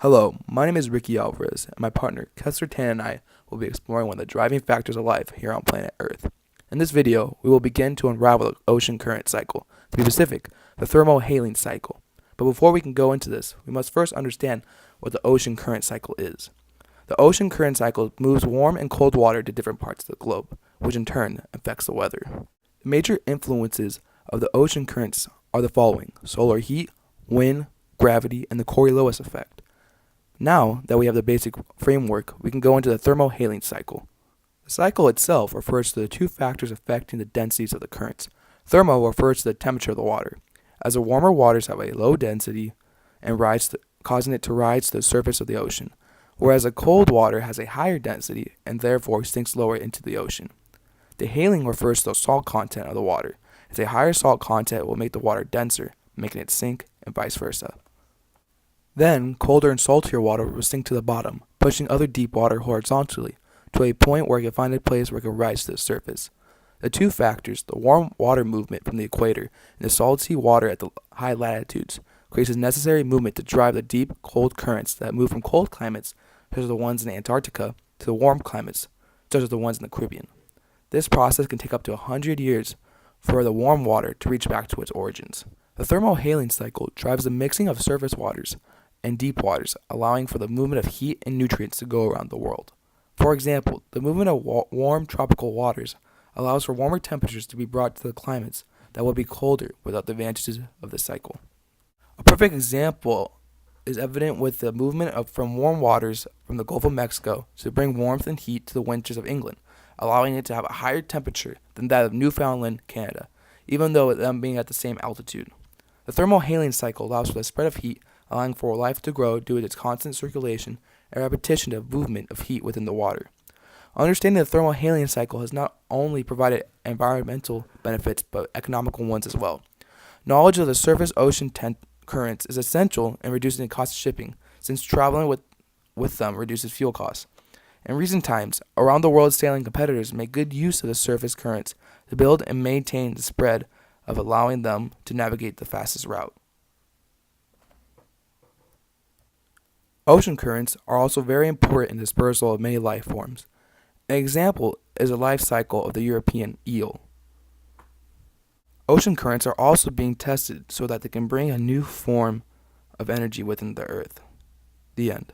Hello, my name is Ricky Alvarez, and my partner Kessler Tan and I will be exploring one of the driving factors of life here on planet Earth. In this video, we will begin to unravel the ocean current cycle, to be specific, the thermohaline cycle. But before we can go into this, we must first understand what the ocean current cycle is. The ocean current cycle moves warm and cold water to different parts of the globe, which in turn affects the weather. The major influences of the ocean currents are the following: solar heat, wind, gravity, and the Coriolis effect. Now that we have the basic framework, we can go into the thermohaline cycle. The cycle itself refers to the two factors affecting the densities of the currents. Thermo refers to the temperature of the water, as the warmer waters have a low density and causing it to rise to the surface of the ocean, whereas the cold water has a higher density and therefore sinks lower into the ocean. The haline refers to the salt content of the water, as a higher salt content will make the water denser, making it sink, and vice versa. Then, colder and saltier water will sink to the bottom, pushing other deep water horizontally to a point where it can find a place where it can rise to the surface. The two factors, the warm water movement from the equator and the salty water at the high latitudes, creates the necessary movement to drive the deep, cold currents that move from cold climates, such as the ones in Antarctica, to the warm climates, such as the ones in the Caribbean. This process can take up to 100 years for the warm water to reach back to its origins. The thermohaline cycle drives the mixing of surface waters and deep waters, allowing for the movement of heat and nutrients to go around the world. For example, the movement of warm tropical waters allows for warmer temperatures to be brought to the climates that will be colder without the advantages of the cycle. A perfect example is evident with the movement from warm waters from the Gulf of Mexico to bring warmth and heat to the winters of England, allowing it to have a higher temperature than that of Newfoundland, Canada, even though them being at the same altitude. The thermohaline cycle allows for the spread of heat, allowing for life to grow due to its constant circulation and repetition of movement of heat within the water. Understanding the thermohaline cycle has not only provided environmental benefits but economical ones as well. Knowledge of the surface ocean currents is essential in reducing the cost of shipping, since traveling with them reduces fuel costs. In recent times, around the world sailing competitors make good use of the surface currents to build and maintain the spread of allowing them to navigate the fastest route. Ocean currents are also very important in the dispersal of many life forms. An example is the life cycle of the European eel. Ocean currents are also being tested so that they can bring a new form of energy within the earth. The end.